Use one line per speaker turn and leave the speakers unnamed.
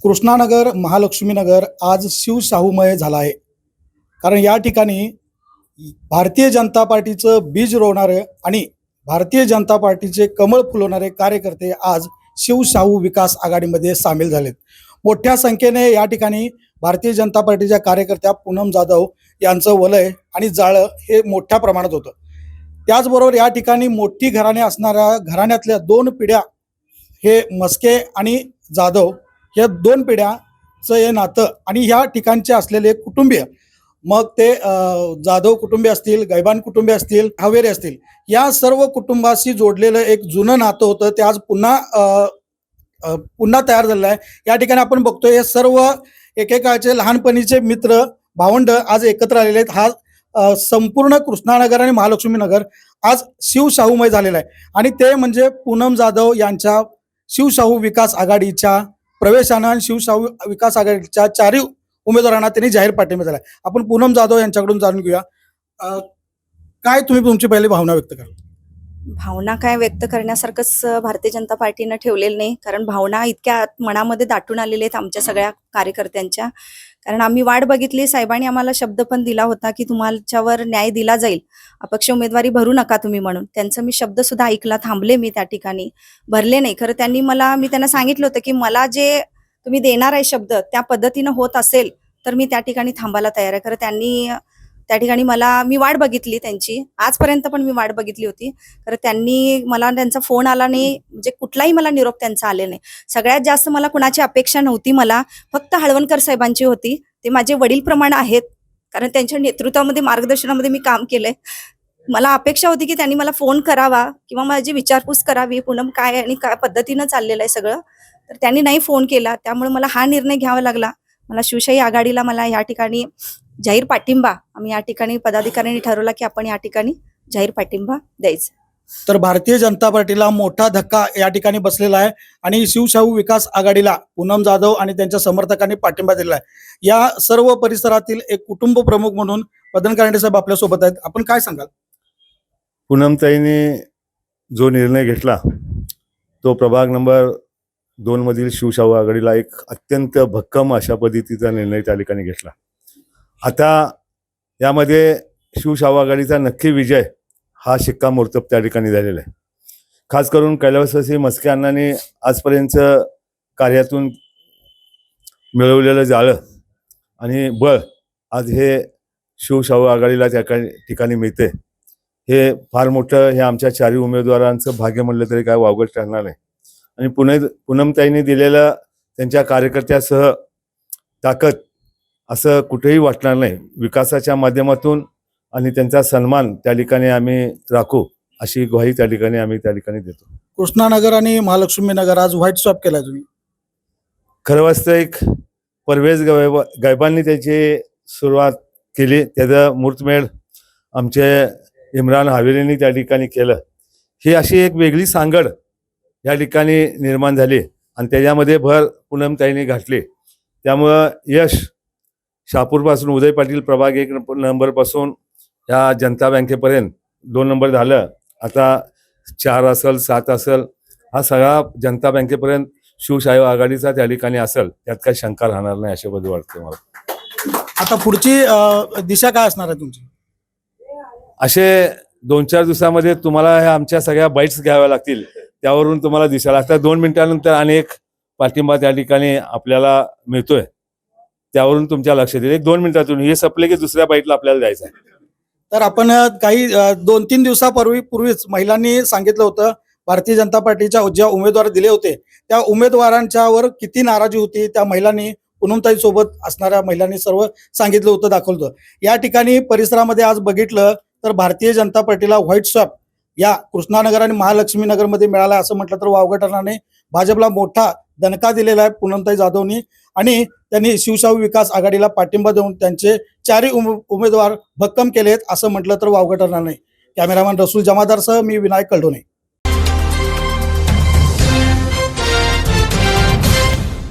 कृष्णानगर महालक्ष्मीनगर आज शिवशाहूमय झाला आहे. कारण या ठिकाणी भारतीय जनता पार्टीचं बीज रोवणारे आणि भारतीय जनता पार्टीचे कमळ फुलवणारे कार्यकर्ते आज शिवशाहू विकास आघाडीमध्ये सामील झालेत. मोठ्या संख्येने या ठिकाणी भारतीय जनता पार्टीच्या कार्यकर्त्या पूनम जाधव यांचं वलय आणि जाळं हे मोठ्या प्रमाणात होतं. त्याचबरोबर या ठिकाणी मोठी घराणे असणाऱ्या घराण्यातल्या दोन पिढ्या हे मस्के आणि जाधव या दोन पिढ्याचं हे नातं आणि ह्या ठिकाणचे असलेले कुटुंबीय, मग ते जाधव कुटुंबीय असतील, गैबान कुटुंबीय असतील, हावेरे असतील, या सर्व कुटुंबाशी जोडलेलं एक जुनं नातं होतं ते आज पुन्हा तयार झालेलं आहे. या ठिकाणी आपण बघतोय हे सर्व एकेकाळचे लहानपणीचे मित्र भावंड आज एकत्र आलेले आहेत. हा संपूर्ण कृष्णानगर आणि महालक्ष्मीनगर आज शिवशाहूमय झालेला आहे आणि ते म्हणजे पूनम जाधव यांच्या शिवशाहू विकास आघाडीच्या प्रवेशानं आणि शिवशाहू विकास आघाडीच्या चारही उमेदवारांना त्यांनी जाहीर पाठिंबा दिला. आपण पूनम जाधव यांच्याकडून जाणून घेऊया. काय तुम्ही तुमची पहिली भावना व्यक्त करा?
भावना काय व्यक्त करण्यासारखंच भारतीय जनता पार्टीनं ठेवलेलं नाही, कारण भावना इतक्या मनामध्ये दाटून आलेल्या आहेत आमच्या सगळ्या कार्यकर्त्यांच्या. कारण आम्ही वाट बघितली, साहेबांनी आम्हाला शब्द पण दिला होता की तुमच्यावर न्याय दिला जाईल, अपक्ष उमेदवारी भरू नका तुम्ही म्हणून. त्यांचं मी शब्द सुद्धा ऐकला, थांबले मी त्या ठिकाणी, भरले नाही. खरं मी त्यांना सांगितलं होतं की मला जे तुम्ही देणार आहे शब्द त्या पद्धतीनं होत असेल तर मी त्या ठिकाणी थांबायला तयार आहे. खरं त्यांनी त्या ठिकाणी मी वाट बघितली त्यांची, आजपर्यंत पण मी वाट बघितली होती. तर त्यांचा फोन आला नाही, म्हणजे कुठलाही मला निरोप त्यांचा आले नाही. सगळ्यात जास्त मला कुणाची अपेक्षा नव्हती, मला फक्त हळवणकर साहेबांची होती. ते माझे वडील प्रमाण आहेत, कारण त्यांच्या नेतृत्वामध्ये मार्गदर्शनामध्ये मी काम केलंय. मला अपेक्षा होती की त्यांनी मला फोन करावा किंवा माझी विचारपूस करावी, पूनम काय आणि काय पद्धतीनं चाललेलं आहे सगळं. तर त्यांनी नाही फोन केला, त्यामुळे मला हा निर्णय घ्यावा लागला. मला शिवशाही आघाडीला मला या ठिकाणी जाहीर पाठिंबा, आम्ही या ठिकाणी पदाधिकाऱ्यांनी ठरवला की आपण या ठिकाणी जाहीर पाठिंबा द्यायचा.
तर भारतीय जनता पार्टीला मोठा धक्का या ठिकाणी बसलेला आहे आणि शिवशाहू विकास आघाडीला पूनम जाधव आणि त्यांच्या समर्थकांनी पाठिंबा दिला आहे. या सर्व परिसरातील एक कुटुंब प्रमुख म्हणून मदन कारंडे साहेब आपल्या सोबत आहेत. आपण काय सांगाल?
पूनमताईंनी जो निर्णय घेतला तो प्रभाग नंबर 2 मधील शिवशाहू आघाडीला एक अत्यंत भक्कम अशा पद्धतीचा निर्णय त्या ठिकाणी घेतला. आता यामध्ये शिवशाहू आघाडीचा नक्की विजय हा शिक्कामोर्तब त्या ठिकाणी झालेला आहे. खास करून कैलासवासी मस्के अण्णांनी आजपर्यंत कार्यातून मिळवलेलं जाळं आणि बळ आज हे शिवशाहू आघाडीला त्या ठिकाणी मिळते. हे फार मोठं हे आमच्या चारही उमेदवारांचं भाग्य म्हणलं तरी काय वावगं ठरणार नाही. आणि पूनमताईंनी दिलेलं त्यांच्या कार्यकर्त्यासह ताकद असं कुठेही वाटणार नाही. विकासाच्या माध्यमातून आणि त्यांचा सन्मान त्या ठिकाणी आम्ही राखू अशी ग्वाही त्या ठिकाणी देतो.
कृष्णानगर आणि महालक्ष्मीनगर आज व्हाईट स्वॅप केलाय तुम्ही.
खरं वास्तविक परवेज गैबांनी त्याची सुरुवात केली, त्याचं मुहूर्तमेढ आमचे इम्रान हावेरींनी त्या ठिकाणी केलं. ही अशी एक वेगळी सांगड या ठिकाणी निर्माण झाली आणि त्याच्यामध्ये भर पूनमताईंनी घातली. त्यामुळं यश शहापूरपासून उदय पाटील प्रभाग 1 नंबरपासून ह्या जनता बँकेपर्यंत 2 नंबर झालं. आता 4 असेल 7 असेल, हा सगळा जनता बँकेपर्यंत शिवशाही आघाडीचा त्या ठिकाणी असेल, त्यात काही शंका राहणार नाही अशा बद्दल वाटते मला.
आता पुढची दिशा काय असणार आहे तुमची?
असे 2-4 दिवसामध्ये तुम्हाला ह्या आमच्या सगळ्या बाईट्स घ्याव्या लागतील, त्यावरून तुम्हाला दिसेल. आता 2 मिनिटानंतर अनेक पाठिंबा त्या ठिकाणी आपल्याला मिळतोय, त्यावरून तुमच्या लक्षात येईल. 1-2 मिनिटातून हे संपले की दुसऱ्या बाईटला आपल्याला जायचं आहे.
तर आपण काही 2-3 दिवसापूर्वीच महिलांनी सांगितलं होतं, भारतीय जनता पार्टीच्या ज्या उमेदवार दिले होते त्या उमेदवारांच्यावर किती नाराजी होती त्या महिलांनी, पूनमताई सोबत असणाऱ्या महिलांनी सर्व सांगितलं होतं, दाखवलं होतं. या ठिकाणी परिसरामध्ये आज बघितलं तर भारतीय जनता पार्टीला व्हाईट स्वॅप या कृष्णानगर आणि महालक्ष्मीनगरमध्ये मिळाला असं म्हटलं तर वावगं ठरणार नाही. भाजपला मोठा दणका दिलेला आहे पूनमताई जाधवनी आणि त्यांनी शिवशाहू विकास आघाडीला पाठिंबा देऊन त्यांचे चारही उमेदवार भक्कम केलेत असं म्हटलं तर वावगं ठरणार नाही. कॅमेरामॅन रसूल जमादारसह मी विनायक कलडोने.